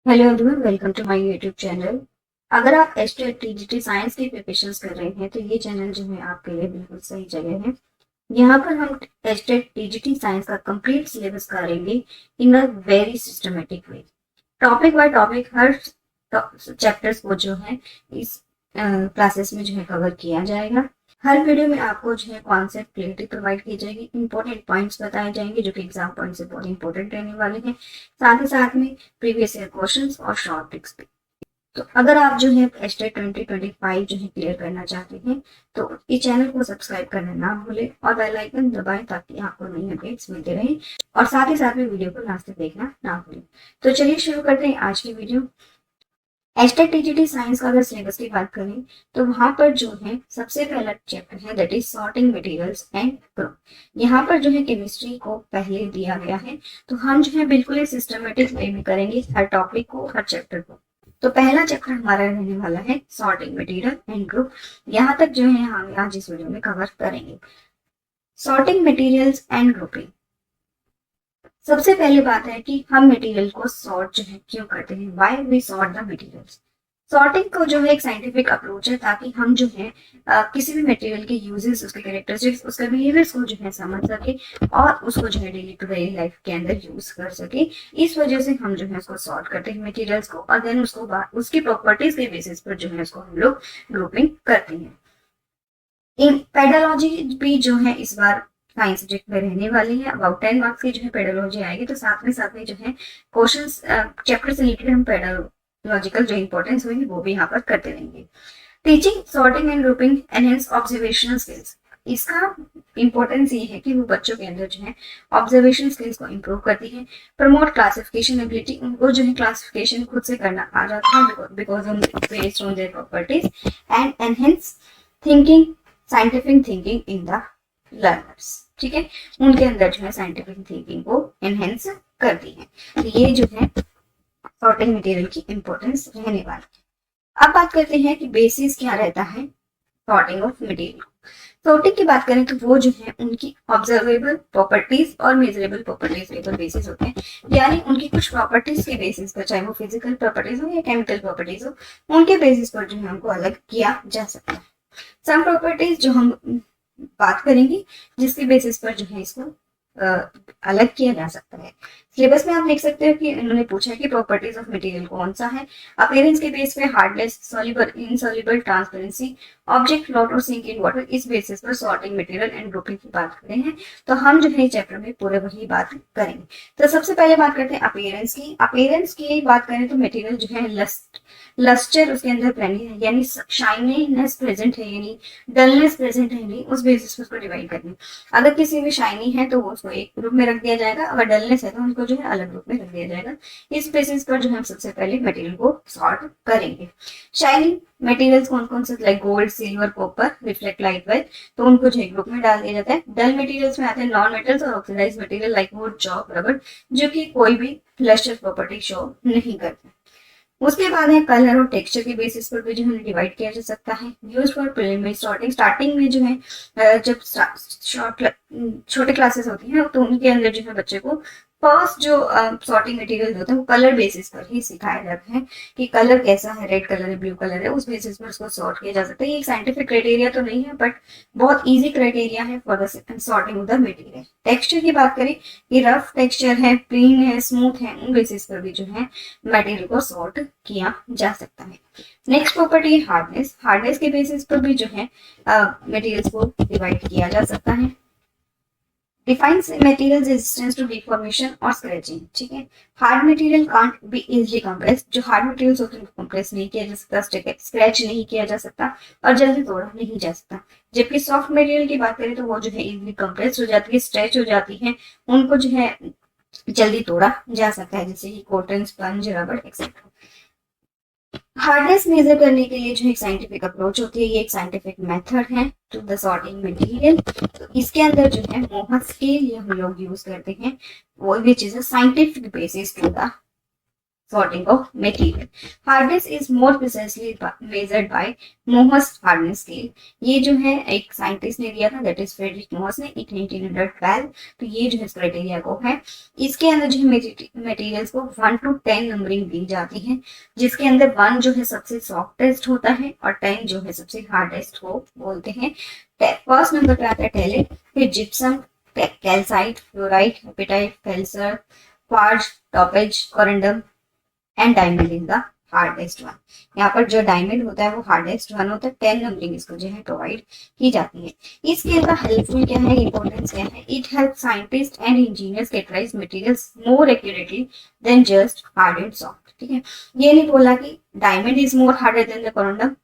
Hello everyone, welcome to my YouTube channel. अगर आप state TGT science की preparations कर रहे हैं तो ये चैनल जो है आपके लिए बिल्कुल सही जगह है। यहाँ पर हम एस्टेट टीजीटी साइंस का कंप्लीट सिलेबस करेंगे in a very systematic way. Topic by topic हर चैप्टर्स को जो है इस क्लासेस में जो है कवर किया जाएगा। हर वीडियो में आपको जो है कॉन्सेप्ट क्लियरिटी प्रोवाइड की जाएगी, इंपॉर्टेंट पॉइंट्स बताए जाएंगे जो कि एग्जाम पॉइंट से बहुत इंपॉर्टेंट रहने वाले हैं। साथ ही साथ में प्रीवियस ईयर क्वेश्चंस और शॉर्ट ट्रिक्स भी। तो अगर आप जो है एस्टेट 2025 जो है क्लियर करना चाहते हैं तो इस चैनल को सब्सक्राइब करना ना भूलें और बेल आइकन दबाएं ताकि आपको नई अपडेट्स मिलते रहें। और साथ ही साथ में वीडियो को लास्ट तक देखना ना भूलें। तो चलिए शुरू करते हैं आज की वीडियो। एस्टेट टीजीटी साइंस का अगर सिलेबस की बात करें तो वहां पर जो है सबसे पहला चैप्टर है that is sorting materials and group. यहाँ पर जो है केमिस्ट्री को पहले दिया गया है, तो हम जो है बिल्कुल ही सिस्टमेटिक वे में करेंगे हर टॉपिक को, हर चैप्टर को। तो पहला चैप्टर हमारा रहने वाला है सॉर्टिंग मटेरियल एंड ग्रुप। यहाँ तक जो है हम आज इस वीडियो में कवर करेंगे। Sorting materials and grouping. सबसे पहले बात है कि हम मटेरियल को सॉर्ट जो है क्यों करते हैं, why we sort the materials. Sorting को जो है एक साइंटिफिक अप्रोच है ताकि हम जो है किसी भी मटेरियल के यूजेस, उसके कैरेक्टरिस्टिक्स, उसके बिहेवियर्स को जो है समझ सके और उसको जो है डेली टू डेली लाइफ के अंदर यूज कर सके। इस वजह से हम जो है उसको सॉर्ट करते हैं मटेरियल्स को, और देन उसको उसकी प्रॉपर्टीज के बेसिस पर जो है उसको हम लोग ग्रुपिंग करते हैं। इन पेडोलॉजी भी जो है इस बार साइंस सब्जेक्ट में रहने वाली है। अबाउट 10 मार्क्स की जो है पेडोलॉजी आएगी, तो साथ में जो है क्वेश्चंस चैप्टर से रिलेटेड हम पेडोलॉजिकल जो इंपॉर्टेंस होगी वो भी यहाँ पर करते रहेंगे। Teaching sorting and grouping enhance observational skills. इसका इंपॉर्टेंस ये है कि वो बच्चों के अंदर जो है ऑब्जर्वेशन स्किल्स को इम्प्रूव करती है। प्रमोट क्लासिफिकेशन एबिलिटी, उनको जो है क्लासिफिकेशन खुद से करना आ जाता है because on based on their properties. And enhance thinking, scientific thinking in the learners. ठीक है, उनके अंदर जो है साइंटिफिक थिंकिंग को एनहेंस करती है। तो ये जो है सॉर्टिंग मटेरियल की इंपॉर्टेंस रहने वाली है। अब बात करते हैं कि बेसिस क्या रहता है सॉर्टिंग ऑफ मटेरियल। सॉर्टिंग की बात करें तो वो जो है उनकी ऑब्जर्वेबल प्रॉपर्टीज और मेजरेबल प्रॉपर्टीज के ऊपर बेसिस होते हैं। यानी उनकी कुछ प्रॉपर्टीज के बेसिस पर, चाहे वो फिजिकल प्रॉपर्टीज हो या केमिकल प्रॉपर्टीज हो, उनके बेसिस पर जो है उनको अलग किया जा सकता है। सम प्रॉपर्टीज जो हम बात करेंगे जिसके बेसिस पर जो है इसको अलग किया जा सकता है। सिलेबस में आप देख सकते हो कि इन्होंने पूछा है कि प्रॉपर्टीज ऑफ मटेरियल कौन सा है। अपीयरेंस के बेस पे hardness, soluble, insoluble, transparency, object float और सिंक इन वाटर, इस बेसिस पर सॉर्टिंग मटेरियल एंड ग्रुपिंग की बात करें हैं। तो हम जो है चैप्टर में पूरे वही बात करेंगे। तो सबसे पहले बात करते हैं अपीयरेंस की। अपीयरेंस की बात करें तो मटेरियल जो है लस्टर उसके अंदर प्रेजेंट है, यानी शाइनीनेस प्रेजेंट है, यानी डलनेस प्रेजेंट है नहीं, उस बेसिस पर उसको डिवाइड करनी। अगर किसी में शाइनी है तो उसको एक ग्रुप में रख दिया जाएगा, अगर डलनेस है तो उनको जो है अलग ग्रुप में रख दिया जाएगा। इस बेसिस पर जो है हम सबसे पहले मटेरियल को सॉर्ट करेंगे। शाइनिंग मटेरियल्स कौन कौन से, like gold, silver, copper, reflect light well, तो उनको जो है ग्रुप में डाल दिया जाता है। डल मटेरियल्स में आते हैं नॉन मेटल्स और oxidise material like wood, chalk, rubber, जो कि कोई भी लस्टर प्रॉपर्टी शो नहीं करते। उसके बाद है कलर और टेक्सचर के बेसिस पर भी जो है डिवाइड किया जा सकता है। Use for preliminary sorting, starting में जो है जब छोटे क्लासेस होती हैं तो उनके अंदर जो है बच्चे को फर्स्ट जो सॉर्टिंग मटेरियल होता है वो कलर बेसिस पर ही सिखाया जाता है कि कलर कैसा है, रेड कलर है, ब्लू कलर है, उस बेसिस पर उसको सॉर्ट किया जा सकता है। ये एक साइंटिफिक क्राइटेरिया तो नहीं है बट बहुत इजी क्राइटेरिया है for the sorting of the material. Texture की बात करें कि रफ टेक्सचर है, प्लेन है, स्मूथ है, उन बेसिस पर भी जो है मटेरियल को सॉर्ट किया जा सकता है। नेक्स्ट प्रॉपर्टी है हार्डनेस। हार्डनेस के बेसिस पर भी जो है मटेरियल्स को डिवाइड किया जा सकता है। Defines material resistance to deformation और स्क्रैचिंग। ठीक है, hard material can't be easily compress, जो हार्ड मटेरियल्स होते हैं कंप्रेस नहीं किया जा सकता, स्क्रैच नहीं किया जा सकता और जल्दी तोड़ा नहीं जा सकता। जबकि सॉफ्ट मटेरियल की बात करें तो वो जो है इजीली कंप्रेस हो जाती है, स्ट्रेच हो जाती है, उनको जो है जल्दी तोड़ा जा सकता है, जैसे कि cotton, sponge, rubber etcetera. Hardness measure करने के लिए जो एक साइंटिफिक अप्रोच होती है, ये एक साइंटिफिक मेथड है टू द सॉर्टिंग मटेरियल। तो इसके अंदर जो है मोहर स्केल ये हम लोग यूज करते हैं, वो which is a scientific basis to the sorting of material. Hardness is more precisely measured by Mohs hardness scale. ये जो है एक साइंटिस्ट ने दिया था, दैट इज फ्रेडरिक मोहस ने 1912। तो ये जो है क्राइटेरिया को है, इसके अंदर जो है मटेरियल्स को 1 to 10 नंबरिंग दी जाती है, जिसके अंदर 1 जो है सबसे सॉफ्टेस्ट होता है और 10 जो है सबसे हार्डेस्ट को बोलते हैं। फर्स्ट नंबर पे आता है टैलेंट, फिर gypsum, calcite, fluorite, apatite, feldspar, quartz, topaz, corundum and diamond is the hardest one. यहाँ पर जो डायमंड होता है वो हार्डेस्ट वन होता है। 10 नंबरिंग इसको जो है प्रोवाइड की जाती है। इस स्केल का हेल्पफुल क्या है, इंपॉर्टेंस क्या है, it help scientist and engineers categorise materials more accurately than just hard and soft. ठीक है, ये नहीं बोला कि diamond is more harder than the corundum,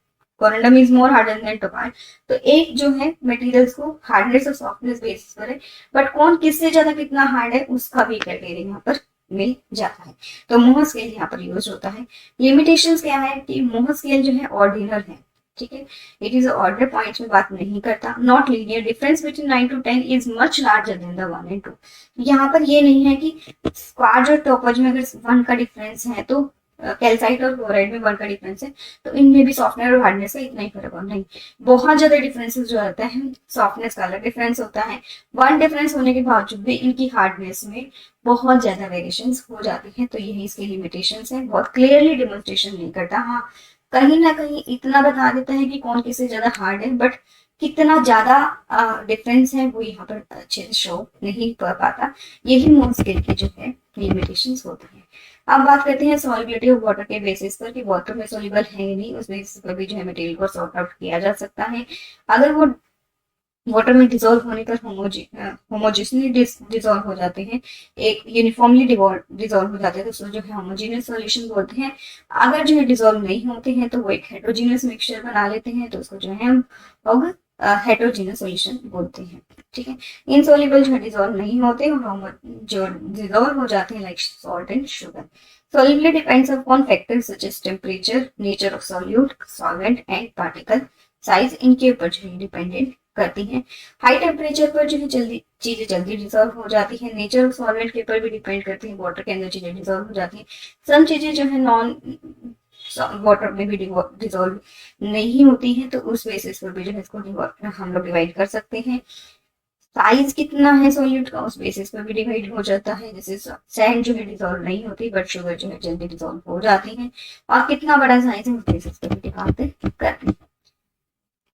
corundum is more harder than topaz. तो एक जो है मटेरियल्स को हार्डनेस और सॉफ्टनेस बेसिस पर है, बट कौन किससे ज्यादा कितना हार्ड है उसका भी क्राइटेरिया यहाँ पर मिल जाता है। तो मोह स्केल यहाँ पर यूज होता है। लिमिटेशंस क्या है कि मोह स्केल जो है ऑर्डिनल है। ठीक है, इट इज ऑर्डर पॉइंट्स में बात नहीं करता। Not linear, difference between 9 to 10 is much larger than the 1 and 2। यहाँ पर ये नहीं है कि क्वार्ट्ज और टोपाज में अगर 1 का डिफरेंस है तो कैल्साइट और क्लोराइड में 1 का डिफरेंस है तो इनमें भी सॉफ्टनेस और हार्डनेस का इतना ही फर्क होता नहीं। बहुत ज्यादा डिफरेंसेस जो आता है, सॉफ्टनेस का अलग डिफरेंस होता है। 1 डिफरेंस होने के बावजूद भी इनकी हार्डनेस में बहुत ज्यादा वेरिएशंस हो जाती है। तो यही इसकी लिमिटेशंस है, बहुत क्लियरली डेमोन्स्ट्रेशन नहीं करता। हाँ, कहीं ना कहीं इतना बता देता है कि कौन किससे ज्यादा हार्ड है, बट कितना ज्यादा डिफरेंस है वो यहाँ पर अच्छे से शो नहीं कर पाता। यही मोह स्केल की जो है लिमिटेशंस होती है। अब बात करते हैं सॉल्युबिलिटी ऑफ वाटर के बेसिस पर कि वाटर में सॉल्युबल है या नहीं, उस बेसिस पर भी जो है मटेरियल को सॉर्ट आउट किया जा सकता है। अगर वो वाटर में डिजोल्व होने पर होमोजिनली डिजोल्व हो जाते हैं, एक यूनिफॉर्मली डिजोल्व हो जाते हैं, तो उसको जो है होमोजीनियस सॉल्यूशन बोलते हैं। अगर जो है डिजोल्व नहीं होते हैं तो वो एक हेट्रोजीनियस मिक्सचर बना लेते हैं, तो उसको जो है हम लोग हेट्रोजीनियस सॉल्यूशन बोलते हैं। ठीक है, इनसॉल्युबल जो है डिजोल्व नहीं होते और जो डिजोल्व हो जाते हैं like salt and sugar. Solubility depends upon factors such as temperature, nature of solute, solvent and particle size, इनके ऊपर जो है डिपेंडेंट करती हैं। हाई टेम्परेचर पर जो है जल्दी चीजें जल्दी डिजोल्व हो जाती है। नेचर ऑफ सॉल्वेंट के ऊपर भी डिपेंड करती है, वाटर के अंदर चीजें डिजोल्व हो जाती हैं। सम चीजें जो है नॉन वाटर में भी डिजोल्व नहीं होती हैं, तो उस बेसिस पर भी जो है इसको हम लोग डिवाइड कर सकते हैं। साइज कितना है सॉल्यूट का उस बेसिस पर भी डिवाइड हो जाता है। जैसे सैंड जो है डिजोल्व नहीं होती बट शुगर जो है जल्दी डिजोल्व हो जाती है, और कितना बड़ा साइज है उस बेसिस पर भी डिवाइड करते हैं।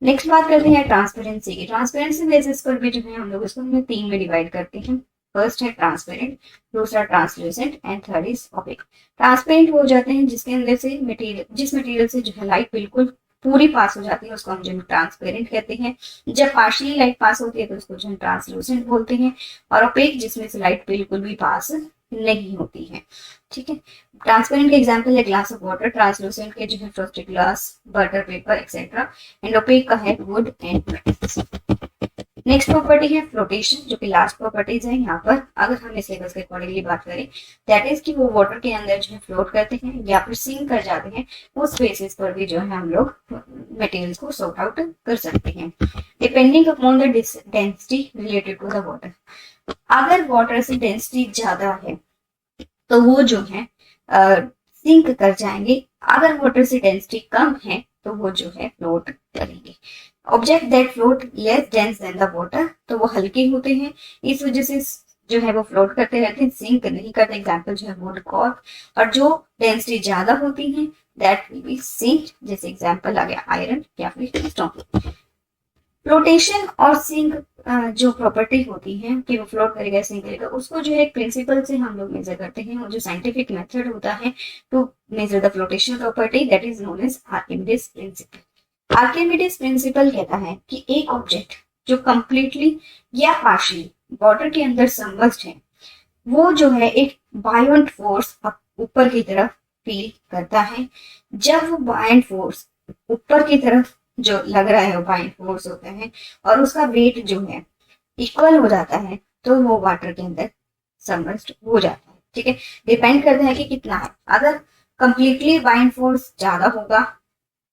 नेक्स्ट बात करते हैं ट्रांसपेरेंसी की। ट्रांसपेरेंसी बेसिस पर भी जो है हम लोग इसको 3 में डिवाइड करते हैं। फर्स्ट है ट्रांसपेरेंट, दूसरा translucent and third is opaque. Transparent हो जाते हैं जिसके अंदर से मटेरियल, जिस मटेरियल से जो है लाइट बिल्कुल पूरी पास हो जाती है उसको हम जो ट्रांसपेरेंट कहते हैं। जब पार्शियली लाइट पास होती है तो उसको जो है ट्रांसलूसेंट बोलते हैं। और ओपेक जिसमें से लाइट बिल्कुल भी पास नहीं होती है। ठीक है, ट्रांसपेरेंट के एग्जांपल है ग्लास ऑफ वाटर, ट्रांसलूसेंट के जो है frosted glass, butter paper etcetera, and opaque का है wood and bricks. Next property है फ्लोटेशन, जो कि लास्ट प्रॉपर्टीज है यहाँ पर। अगर हम इस सिलेबस के अकॉर्डिंगली बात करें, दैट इज कि वो वाटर के अंदर जो है फ्लोट करते हैं या फिर सिंक कर जाते हैं, उस बेसिस पर भी जो है हम लोग मटेरियल्स को सॉर्ट आउट कर सकते हैं depending upon the density related to the water. अगर वाटर से डेंसिटी ज्यादा है तो वो जो है सिंक कर जाएंगे। अगर वाटर से डेंसिटी कम है तो वो जो है फ्लोट करेंगे। Object that float less dense then the water, तो वो हल्के होते हैं, इस वजह से जो है वो फ्लोट करते रहते हैं, सिंक नहीं करते। एग्जाम्पल जो है वुड, कॉर्क। और जो डेंसिटी ज्यादा होती है दैट विल बी सिंक, जैसे एग्जाम्पल आ गया आयरन या फिर स्टोन। फ्लोटेशन और सिंक जो प्रॉपर्टी होती है कि वो फ्लोट करेगा सिंक करेगा, उसको जो है एक प्रिंसिपल से हम लोग मेजर करते हैं, और जो साइंटिफिक मेथड होता है to measure the flotation property that is known as Archimedes principle. Archimedes principle कहता है कि एक ऑब्जेक्ट जो कंप्लीटली या पार्शियली वाटर के अंदर सबमर्ज्ड है, वो जो है एक बायोंट फोर्स ऊपर की तरफ फील करता है। जब वो बायोंट फोर्स ऊपर की तरफ जो लग रहा है वो बायोंट फोर्स होता है और उसका वेट जो है इक्वल हो जाता है, तो वो वाटर के अंदर सबमर्ज्ड हो जाता है। ठीक है, डिपेंड करता है कि कितना है। अगर कंप्लीटली बायोंट फोर्स ज्यादा होगा,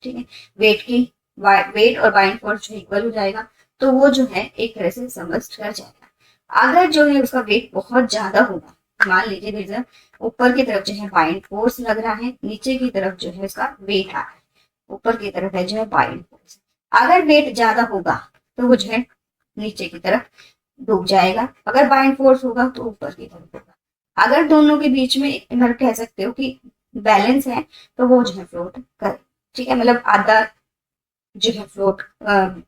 ठीक है, वेट और बायोंट फोर्स जो इक्वल हो जाएगा, तो वो जो है एक तरह से सबमर्ज्ड कर जाएगा। अगर जो है उसका वेट बहुत ज्यादा होगा मान लीजिए देयर इज ऊपर की तरफ जो है बाइंड फोर्स लग रहा है, नीचे की तरफ जो है इसका वेट आ रहा है, ऊपर की तरफ है जो है बाइंड फोर्स। अगर वेट ज्यादा होगा तो वो जो है नीचे की तरफ डूब जाएगा, अगर बाइंड फोर्स होगा तो ऊपर की तरफ होगा। अगर दोनों के बीच में मतलब कह सकते हो कि बैलेंस है तो वो जो है फ्लोट कर, ठीक है, मतलब आधा जो है फ्लोट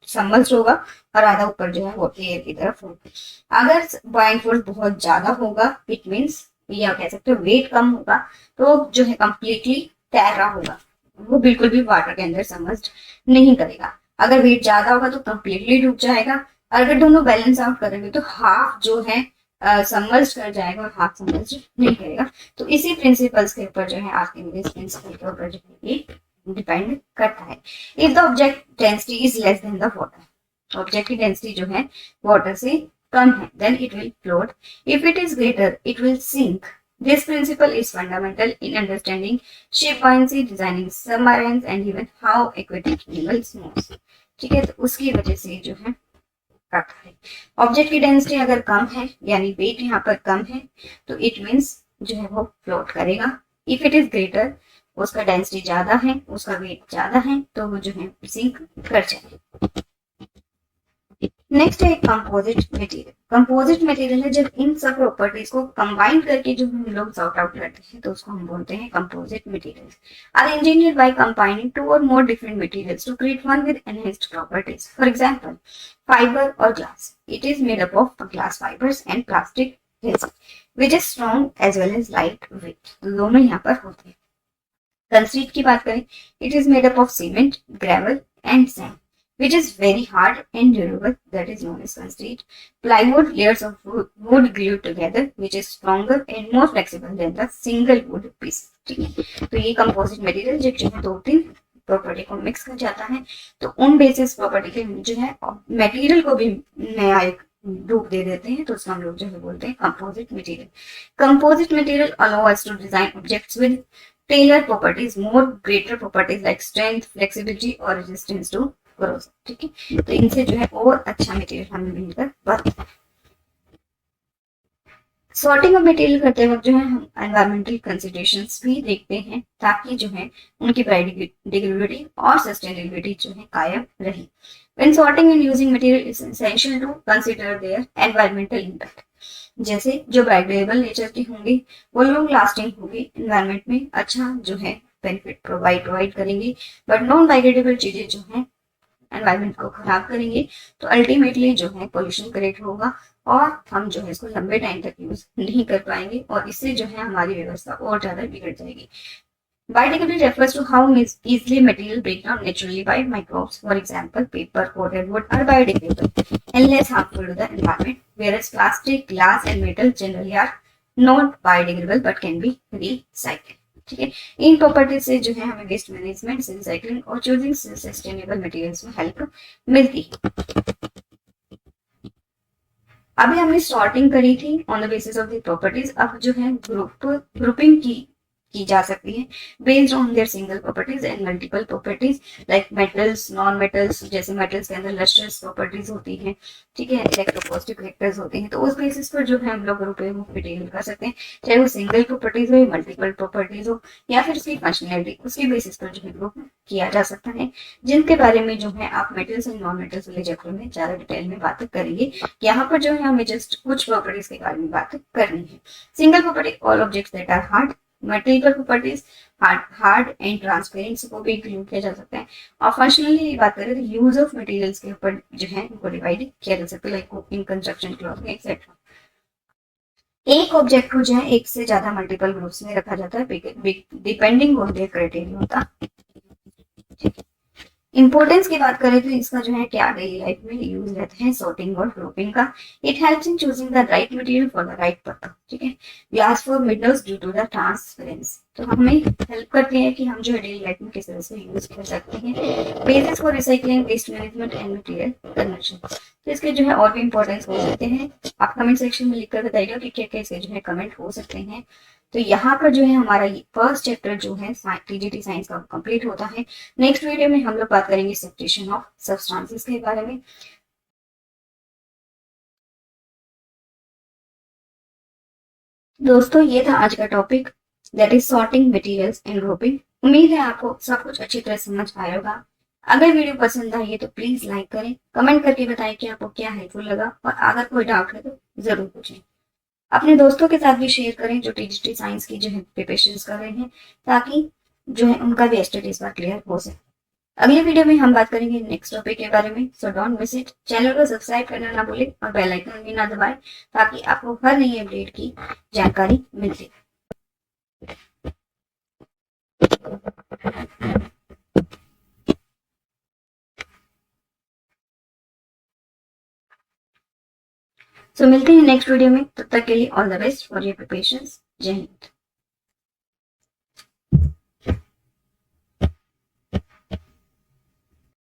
सबमर्ज होगा और आधा ऊपर जो है वो एयर की तरफ होगा। अगर बाइंड फोर्स बहुत ज्यादा होगा इट मीन्स, या कह सकते हो वेट कम होगा, तो जो है कंप्लीटली तैर रहा होगा, वो बिल्कुल भी वाटर के अंदर सबमर्ज नहीं करेगा। अगर वेट ज्यादा होगा तो कंप्लीटली डूब जाएगा, और अगर दोनों बैलेंस आउट करेंगे तो हाफ जो है सबमर्ज कर जाएगा और हाफ सबमर्ज नहीं करेगा। तो इसी प्रिंसिपल्स के ऊपर जो है आर्किमिडीज प्रिंसिपल के ऊपर जो है ये डिपेंड करता है। If the object density is less than the water, object की डेंसिटी जो है वाटर से कम है, then it will float. If it is greater it will sink. This principle is fundamental in understanding ship buoyancy, designing submarines and even how aquatic animals moves. ठीक है, तो उसकी वजह से जो है करता है। ऑब्जेक्ट की डेंसिटी अगर कम है यानी वेट यहाँ पर कम है तो इट मीन्स जो है वो फ्लोट करेगा। इफ इट इज ग्रेटर, उसका डेंसिटी ज्यादा है, उसका वेट ज्यादा है, तो वो जो है सिंक कर जाएगा। नेक्स्ट है कंपोजिट मटेरियल। कंपोजिट मटेरियल है जब इन सब प्रॉपर्टीज को कंबाइन करके जो हम लोग सॉर्ट आउट करते हैं तो उसको हम बोलते हैं composite materials. Are engineered by combining two or more different materials to create one with enhanced properties. For example fibre और glass, it is made up of glass fibres and plastic resin which is strong as well as lightweight. दोनों यहाँ पर होते हैं। Concrete की बात करें, it is made up of cement, gravel and sand which is very hard and durable, that is known as concrete. Plywood, layers of wood glued together, which is stronger and more flexible than the single wood piece. ठीक है, तो ये composite material जो है दो तीन property को mix कर जाता है, तो उन बेसिस प्रॉपर्टी के जो है मटेरियल को भी नया एक रूप दे देते हैं, तो उसको हम लोग जो है बोलते हैं composite material. Composite material allow us to design objects with tailored properties, more greater properties like strength, flexibility or resistance to corrosion. ठीक है, तो इनसे जो है और अच्छा मटेरियल हमें मिलकर बनता है। सॉर्टिंग ऑफ मटेरियल करते वक्त जो है हम एनवायरमेंटल कंसिडरेशंस भी देखते हैं ताकि जो है उनकी बायोडिग्रेडेबिलिटी और सस्टेनेबिलिटी जो है कायम रहे। When sorting and using material is essential to consider their environmental impact. जैसे जो बायोडिग्रेडेबल नेचर की होंगी वो लॉन्ग लास्टिंग होगी, एनवायरमेंट में अच्छा जो है बेनिफिट प्रोवाइड करेंगी, बट नॉन बायोडिग्रेडेबल चीजें जो है एनवायरमेंट को खराब करेंगे, तो अल्टीमेटली जो है पोल्यूशन क्रिएट होगा और हम जो है इसको लंबे टाइम तक यूज नहीं कर पाएंगे और इससे जो है हमारी व्यवस्था और ज्यादा बिगड़ जाएगी। Biodegradability refers to how easily material break down naturally by microbes. For example, paper, coated wood are biodegradable and less harmful to the environment, whereas plastic, glass and metal generally are not biodegradable but can be recycled. ठीक है, इन properties से जो है हमें waste management, recycling और choosing sustainable materials में help मिलती है। अभी हमने सॉर्टिंग करी थी on the basis of the properties, अब जो है ग्रुपिंग की जा सकती है based on their single properties and multiple properties like metals, non metals, जैसे मेटल्स के अंदर लस्ट्रस प्रॉपर्टीज होती हैं, ठीक है, इलेक्ट्रोपॉजिटिव कैरेक्टर्स होते हैं, तो उस बेसिस पर जो है हम लोग ग्रुपिंग मटेरियल कर सकते हैं, चाहे वो सिंगल प्रॉपर्टीज हो, मल्टीपल प्रॉपर्टीज हो या फिर उसकी फंक्शनैलिटी, उसके बेसिस पर जो है ग्रुप किया जा सकता है, जिनके बारे में जो है आप मेटल्स एंड नॉन मेटल्स वाले चैप्टर में ज्यादा डिटेल में बात करेंगे। यहाँ पर जो है हमें जस्ट कुछ प्रॉपर्टीज के बारे में बात करनी है। Single property, all objects that are hard, multiple properties hard and transparent को भी इंक्लूड किया जा सकता है, और फंक्शनली बात करें तो यूज ऑफ मटेरियल्स के ऊपर जो है उनको डिवाइड किया जा सकता है, like cooking, construction, clothing etcetera. एक ऑब्जेक्ट को जो है एक से ज्यादा मल्टीपल ग्रुप्स में रखा जाता है डिपेंडिंग ऑन देयर क्राइटेरिया होता है। इंपॉर्टेंस की बात करें तो इसका जो है क्या डेली लाइफ में यूज रहता है सॉर्टिंग और ग्रुपिंग का। It helps in choosing the right material for the right purpose. ठीक है, glass for windows due to the transparence, तो हमें हेल्प करती है कि हम जो है डेली लाइफ में किस तरह से यूज कर सकते हैं। Basis for recycling, waste management and material conversion, तो इसके जो है और भी इंपॉर्टेंस हो सकते हैं। आप कमेंट सेक्शन में लिखकर बताइएगा कि क्या क्या इसके जो है कमेंट हो सकते हैं। तो यहाँ पर जो है हमारा फर्स्ट चैप्टर जो है टीजीटी साइंस का कंप्लीट होता है। नेक्स्ट वीडियो में हम लोग बात करेंगे सेपरेशन ऑफ सब्सटेंसेस के बारे में। दोस्तों ये था आज का topic, that is sorting materials and grouping. उम्मीद है आपको सब कुछ अच्छी तरह समझ आया होगा। अगर वीडियो पसंद आई है तो प्लीज लाइक करें, कमेंट करके बताएं कि आपको क्या हेल्पफुल लगा, और अगर कोई डाउट है तो जरूर पूछें। अपने दोस्तों के साथ भी शेयर करें जो टीजीटी साइंस की जो है प्रिपरेशन कर रहे हैं, ताकि जो है उनका भी एस्टेट इस बार क्लियर हो सके। अगले वीडियो में हम बात करेंगे नेक्स्ट टॉपिक के बारे में, so don't miss it. Channel को सब्सक्राइब करना ना भूलें और बेल आइकन भी ना दबाएं, ताकि आपको हर नई अपडेट की जानकारी मिलती। सो मिलते हैं नेक्स्ट वीडियो में, तब तक के लिए all the best for your preparations. जय हिंद।